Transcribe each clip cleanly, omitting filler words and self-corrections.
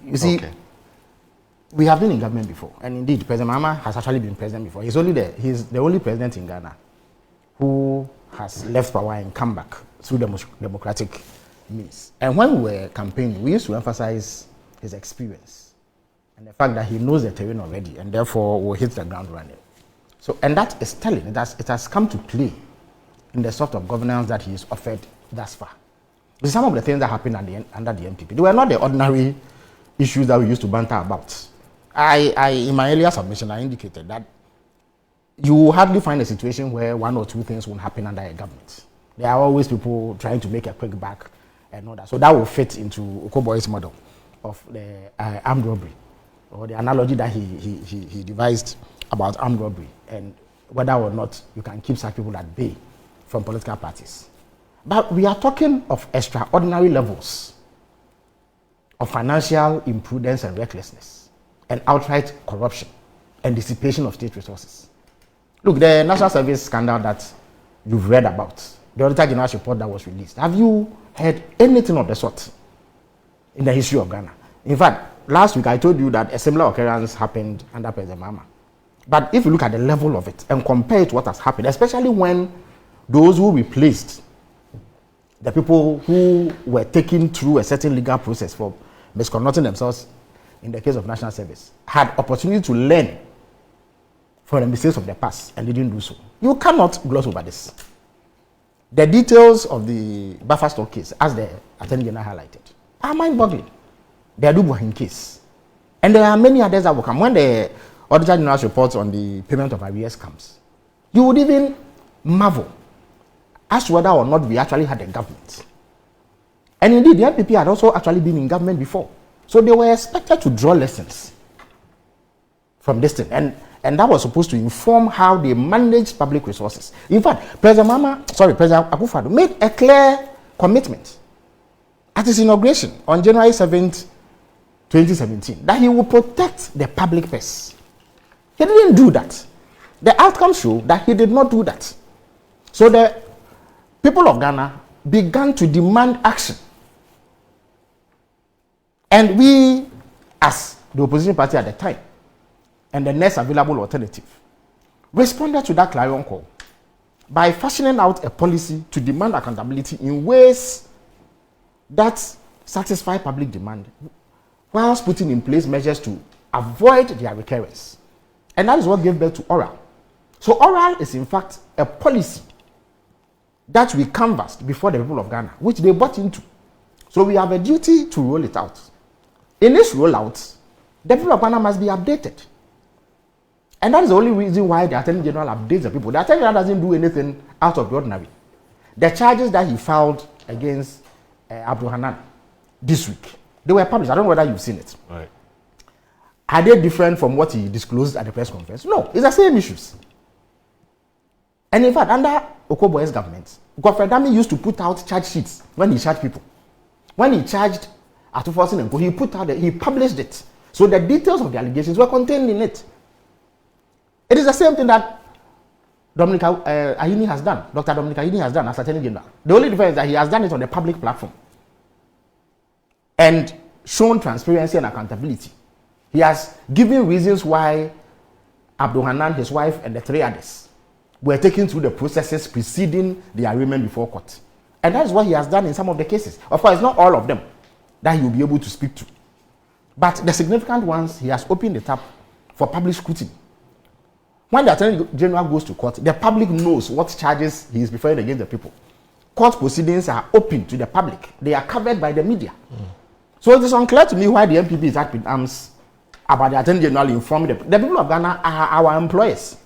You see, we have been in government before, and indeed, President Mahama has actually been president before. He's the only president in Ghana who has left power and come back through democratic means. And when we were campaigning, we used to emphasize his experience and the fact that he knows the terrain already, and therefore will hit the ground running. So, and that is telling. It has come to play in the sort of governance that he is offered thus far. Some of the things that happened under the MPP, they were not the ordinary issues that we used to banter about. In my earlier submission, I indicated that you will hardly find a situation where one or two things won't happen under a government. There are always people trying to make a quick buck and all that. So that will fit into Okoe-Boye's model of the armed robbery, or the analogy that he devised about armed robbery, and whether or not you can keep such people at bay from political parties. But we are talking of extraordinary levels of financial imprudence and recklessness, and outright corruption and dissipation of state resources. Look, the National Service scandal that you've read about, the Auditor General's report that was released, have you heard anything of the sort in the history of Ghana? In fact, last week I told you that a similar occurrence happened under President Mahama. But if you look at the level of it and compare it to what has happened, especially when those who replaced the people who were taken through a certain legal process for misconducting themselves in the case of National Service had opportunity to learn from the mistakes of the past and didn't do so. You cannot gloss over this. The details of the buffer stock case, as the Attorney General highlighted, are mind-boggling. The Adubuahin case. And there are many others that will come. When the Auditor General's report on the payment of arrears comes, you would even marvel as to whether or not we actually had a government. And indeed, the MPP had also actually been in government before. So they were expected to draw lessons from this thing. And that was supposed to inform how they manage public resources. In fact, President Akufo-Addo made a clear commitment at his inauguration on January 7th, 2017, that he will protect the public purse. He didn't do that. The outcomes show that he did not do that. So the people of Ghana began to demand action. And we, as the opposition party at the time, and the next available alternative, responded to that clarion call by fashioning out a policy to demand accountability in ways that satisfy public demand, whilst putting in place measures to avoid their recurrence. And that is what gave birth to Oral. So Oral is in fact a policy that we canvassed before the people of Ghana, which they bought into. So we have a duty to roll it out. In this rollout, the people of Ghana must be updated. And that is the only reason why the Attorney General updates the people. The Attorney General doesn't do anything out of the ordinary. The charges that he filed against Abdul Hanan this week, they were published. I don't know whether you've seen it. Right. Are they different from what he disclosed at the press conference? No, it's the same issues. And in fact, under Okoe-Boye's government, Godfrey Dami used to put out charge sheets when he charged people. When he charged Ofosu and Co, he published it. So the details of the allegations were contained in it. It is the same thing that Ahini has done. Dr. Dominic Ahini has done as Attorney General. The only difference is that he has done it on a public platform and shown transparency and accountability. He has given reasons why Abdul Hanan, his wife, and the three others were taken through the processes preceding the arraignment before court. And that is what he has done in some of the cases. Of course, not all of them that he will be able to speak to. But the significant ones, he has opened the tap for public scrutiny. When the Attorney General goes to court, the public knows what charges he is preferring against the people. Court proceedings are open to the public. They are covered by the media. So it is unclear to me why the MPP is up in arms about the Attorney General informing the people of Ghana are our employers.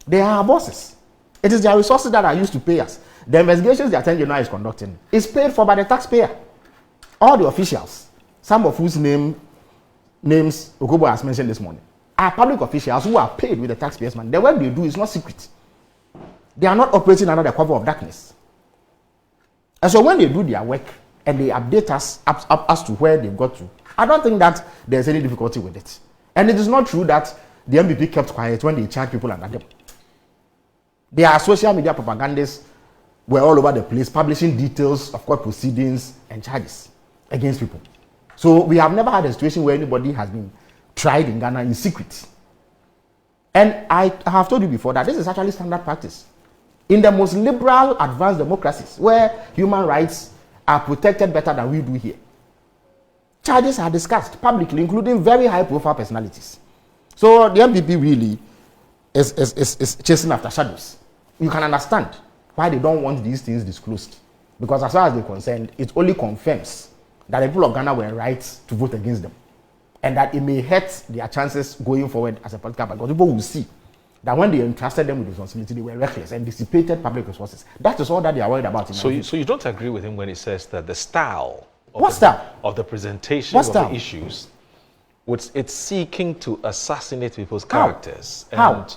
They are our bosses. It is their resources that are used to pay us. The investigations the Attorney General is conducting is paid for by the taxpayer. All the officials, some of whose names Okoe-Boye has mentioned this morning, are public officials who are paid with the taxpayers' money. The work they do is not secret. They are not operating under the cover of darkness. And so when they do their work and they update us up as to where they've got to, I don't think that there's any difficulty with it. And it is not true that the MPP kept quiet when they charged people under them. Their social media propagandists were all over the place, publishing details of court proceedings and charges against people. So we have never had a situation where anybody has been tried in Ghana in secret. And I have told you before that this is actually standard practice. In the most liberal, advanced democracies, where human rights are protected better than we do here, charges are discussed publicly, including very high-profile personalities. So the MPP really is chasing after shadows. You can understand why they don't want these things disclosed. Because as far as they're concerned, it only confirms that the people of Ghana were right to vote against them. And that it may hurt their chances going forward as a political party. Because people will see that when they entrusted them with responsibility, they were reckless and dissipated public resources. That is all that they are worried about. So you don't agree with him when he says that the style of the presentation of the issues, it's seeking to assassinate people's characters and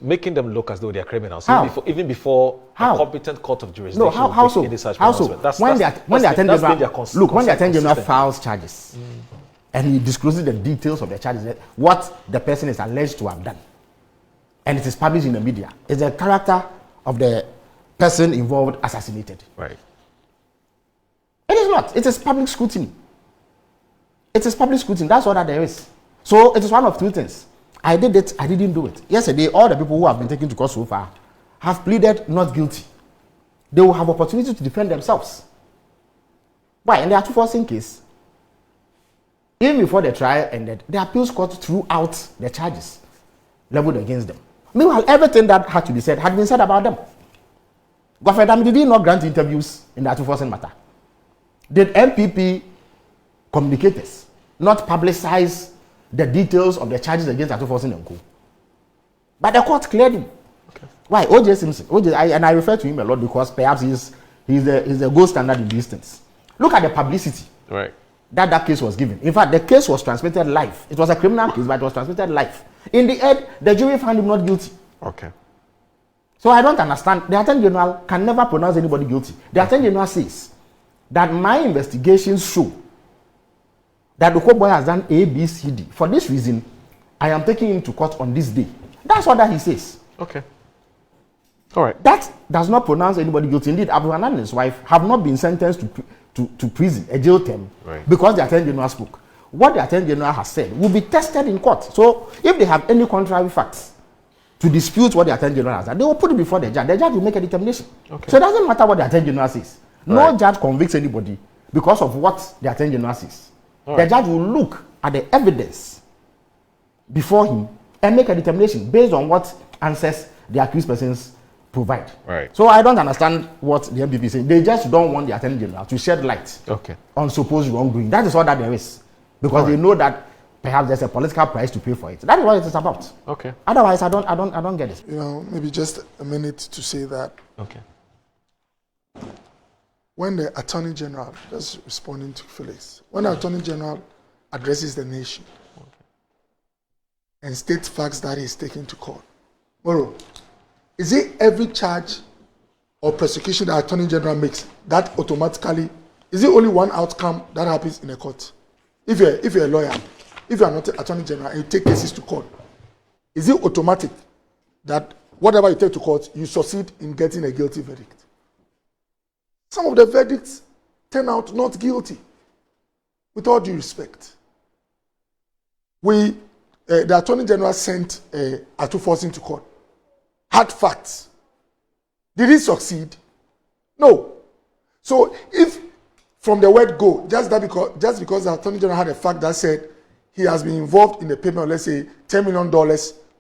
making them look as though they are criminals, even before a competent court of jurisdiction. No, how so? When the Attorney General files charges and he discloses the details of the charges, what the person is alleged to have done, and it is published in the media, is the character of the person involved assassinated. Right. It is not. It is public scrutiny. It is public scrutiny. That's all that there is. So it is one of two things. I did it, I didn't do it. Yesterday, all the people who have been taken to court so far have pleaded not guilty. They will have opportunity to defend themselves. Why? In the Ofosu case, even before the trial ended, the appeals court threw out the charges leveled against them. Meanwhile, everything that had to be said had been said about them. Governor Dami, did he not grant interviews in the Ofosu matter? Did MPP communicators not publicize the details of the charges against Ofosu and Co? But the court cleared him. Okay. Why? O.J. Simpson. And I refer to him a lot because perhaps he's the gold standard in these things. Look at the publicity that case was given. In fact, the case was transmitted live. It was a criminal case, but it was transmitted live. In the end, the jury found him not guilty. Okay. So I don't understand. The Attorney General can never pronounce anybody guilty. The Attorney General says that my investigations show that Okoe-Boye has done A, B, C, D. For this reason, I am taking him to court on this day. That's all that he says. Okay. All right. That does not pronounce anybody guilty. Indeed, Abdulrahman and his wife have not been sentenced to prison, a jail term, because the Attorney General spoke. What the Attorney General has said will be tested in court. So if they have any contrary facts to dispute what the Attorney General has done, they will put it before the judge. The judge will make a determination. Okay. So it doesn't matter what the Attorney General says. No judge convicts anybody because of what the Attorney General says. The judge will look at the evidence before him and make a determination based on what answers the accused persons provide. Right. So I don't understand what the MPP is saying. They just don't want the Attorney General to shed light on supposed wrongdoing. That is all that there is. Because they know that perhaps there's a political price to pay for it. That is what it is about. Okay. Otherwise, I don't get it. You know, maybe just a minute to say that. Okay. When the Attorney General, just responding to Felix, when the Attorney General addresses the nation and states facts that he is taking to court, Moro, is it every charge or prosecution the Attorney General makes that automatically, is it only one outcome that happens in a court? If you're a lawyer, if you are not an Attorney General and you take cases to court, is it automatic that whatever you take to court, you succeed in getting a guilty verdict? Some of the verdicts turn out not guilty, with all due respect. The Attorney General sent Ofosu to court, had facts. Did he succeed? No. So if from the word go, just because the Attorney General had a fact that said he has been involved in the payment of, let's say, $10 million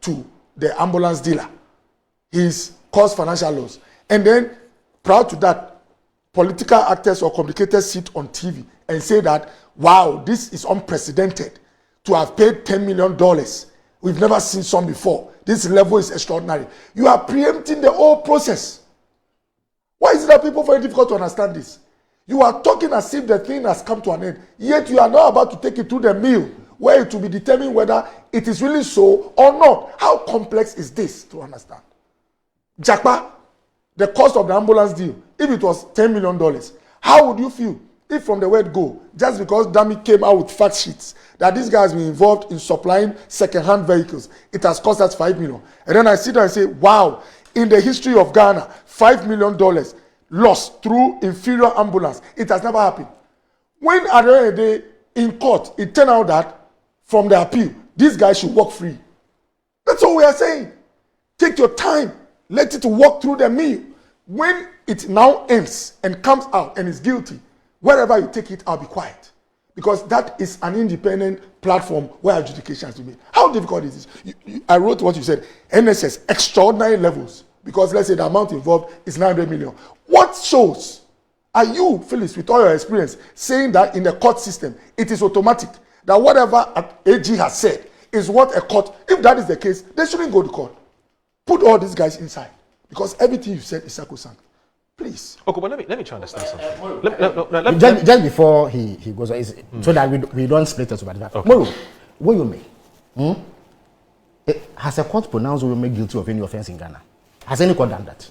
to the ambulance dealer, he's caused financial loss. And then, prior to that, political actors or communicators sit on TV and say that, wow, this is unprecedented to have paid $10 million. We've never seen some before. This level is extraordinary. You are preempting the whole process. Why is it that people find it difficult to understand this? You are talking as if the thing has come to an end, yet you are now about to take it to the mill where it will be determined whether it is really so or not. How complex is this to understand? Jakpa, the cost of the ambulance deal, if it was $10 million, how would you feel if from the word go, just because Dami came out with fact sheets that this guy has been involved in supplying second-hand vehicles, it has cost us $5 million. And then I sit there and say, wow, in the history of Ghana, $5 million lost through inferior ambulance. It has never happened. When at the end of the day, in court, it turned out that from the appeal, this guy should walk free. That's all we are saying. Take your time. Let it walk through the mill. When it now ends and comes out and is guilty, wherever you take it, I'll be quiet. Because that is an independent platform where adjudication has to be made. How difficult is this? I wrote what you said. NSS, extraordinary levels. Because let's say the amount involved is 900 million. What shows? Are you, Felix, with all your experience, saying that in the court system, it is automatic, that whatever AG has said is what a court, if that is the case, they shouldn't go to court. Put all these guys inside. Because everything you said is sacrosanct. Please. Okay, but let me try to understand something. Just before he goes, so that we don't split us over that. Okay. What you mean? Has a court pronounced Oyome guilty of any offense in Ghana? Has any court done that?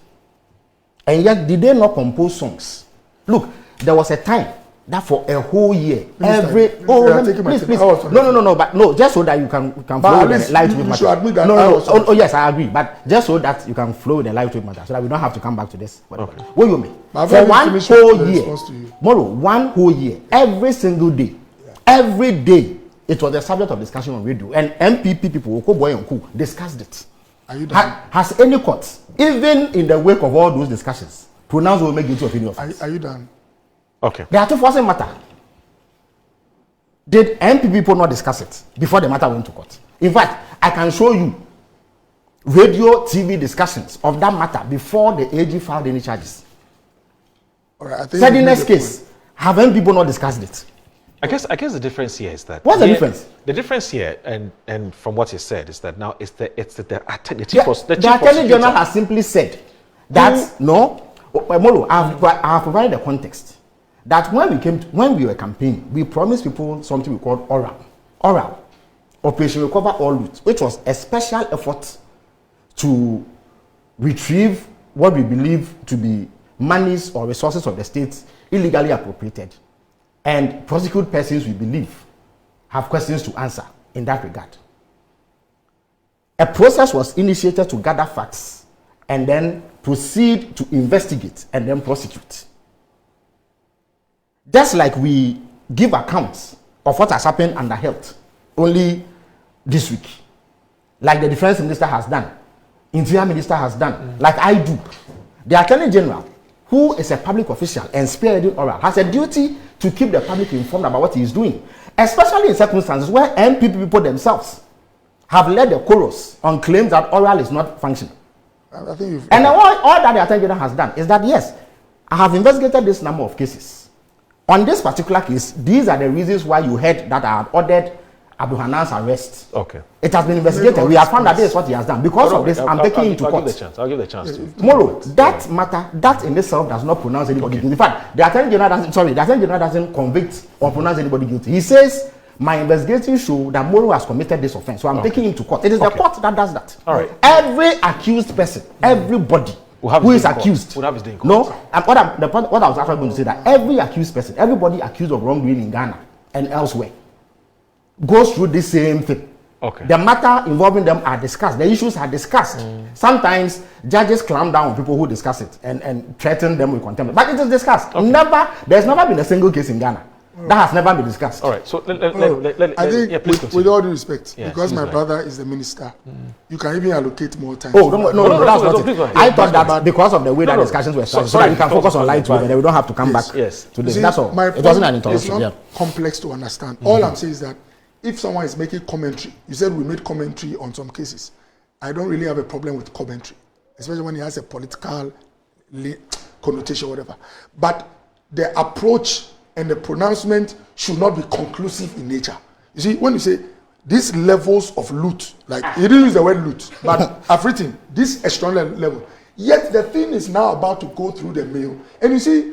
And yet, did they not compose songs? Look, there was a time that for a whole year, please, but no, just so that you can flow with the lightweight matter. Admit that yes, I agree, but just so that you can flow with the lightweight matter, so that we don't have to come back to this. Okay. What you mean? For one whole year, one whole year, every single day, every day, it was the subject of discussion on radio, and MPP people, Okoe-Boye and Co, discussed it. Are you done? Has any court, even in the wake of all those discussions, pronounced Oyome guilty of any offense? Are you done? Okay. They are two forcing matter. Did MPP people not discuss it before the matter went to court? In fact, I can show you radio, TV discussions of that matter before the AG filed any charges. All right, I think said in this case, have MPP people not discussed it? I guess the difference here is that. What's the difference? The difference here, and from what you said, is that now the Attorney General has simply said that Molo, I have provided the context that when we were campaigning, we promised people something we called oral Operation Recover All Loot, which was a special effort to retrieve what we believe to be monies or resources of the state illegally appropriated, and prosecute persons we believe have questions to answer in that regard. A process was initiated to gather facts and then proceed to investigate and then prosecute. Just like we give accounts of what has happened under health only this week, like the defense minister has done, interior minister has done, like I do. The Attorney General, who is a public official and spearheading oral, has a duty to keep the public informed about what he is doing, especially in circumstances where MPP people themselves have led the chorus on claims that oral is not functioning. I think and all that the Attorney General has done is that, yes, I have investigated this number of cases. On this particular case, these are the reasons why you heard that I had ordered Abdul Hanan's arrest. Okay. It has been investigated. We have found that this is what he has done. Because of this, I'm taking him to court. I'll give the chance to. Tomorrow, that matter, that in itself does not pronounce anybody guilty. In fact, the Attorney General doesn't convict or pronounce anybody guilty. He says, my investigation show that Moro has committed this offense, so I'm taking him to court. It is the court that does that. All right. Every accused person, everybody who is accused, what I was actually going to say, that every accused person, everybody accused of wrongdoing in Ghana and elsewhere, goes through the same thing. Okay. The matter involving them are discussed. The issues are discussed. Sometimes judges clamp down on people who discuss it and threaten them with contempt. But it is discussed. Okay. There's never been a single case in Ghana that has never been discussed. All right. So I think, with all due respect, because my brother is the minister, you can even allocate more time. Oh, no, that's not it. I thought that because of the way that discussions were started, so that we can focus on light and then we don't have to come back to this. That's all. It wasn't an interruption. It's not complex to understand. All I'm saying is that if someone is making commentary, you said we made commentary on some cases. I don't really have a problem with commentary, especially when it has a political connotation, whatever. But the approach and the pronouncement should not be conclusive in nature. You see, when you say these levels of loot, like he didn't use the word loot, but I've written this extraordinary level. Yet the thing is now about to go through the mail, and you see,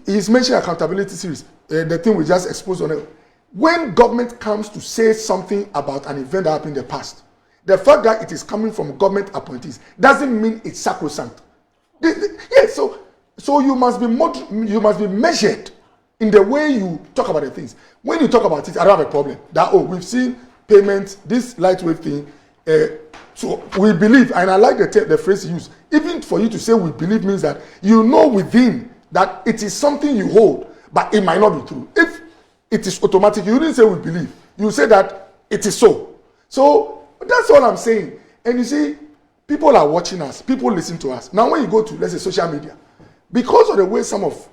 he's mentioned accountability series. The thing we just exposed on it. When government comes to say something about an event that happened in the past, the fact that it is coming from government appointees doesn't mean it's sacrosanct. Yes, so you must be measured in the way you talk about the things. When you talk about it, I don't have a problem. That we've seen payments, this lightweight thing. So we believe, and I like the phrase used. Even for you to say we believe means that you know within that it is something you hold, but it might not be true. If it is automatic. You didn't say we believe. You say that it is so. So that's all I'm saying. And you see, people are watching us. People listen to us. Now when you go to, let's say, social media, because of the way some of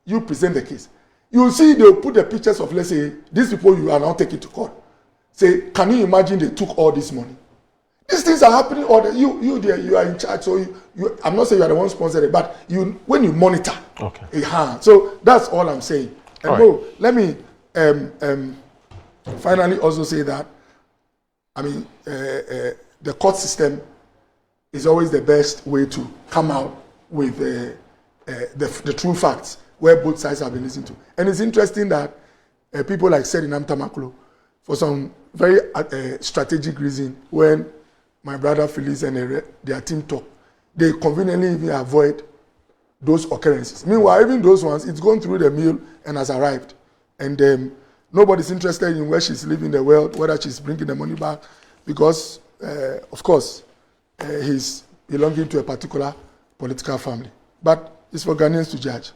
you present the case, you will see they'll put the pictures of, let's say, these people you are now taking to court. Say, can you imagine they took all this money? These things are happening. Or you are in charge. So I'm not saying you are the one sponsoring it, but when you monitor. Okay. So that's all I'm saying. And bro, let me finally also say that, I mean, the court system is always the best way to come out with the true facts where both sides have been listened to. And it's interesting that people like Serinam Tamaklo, for some very strategic reason, when my brother Felix and their team talk, they conveniently even avoid those occurrences. Meanwhile, even those ones, it's gone through the mill and has arrived. And nobody's interested in where she's living in the world, whether she's bringing the money back, because, of course, he's belonging to a particular political family. But it's for Ghanaians to judge.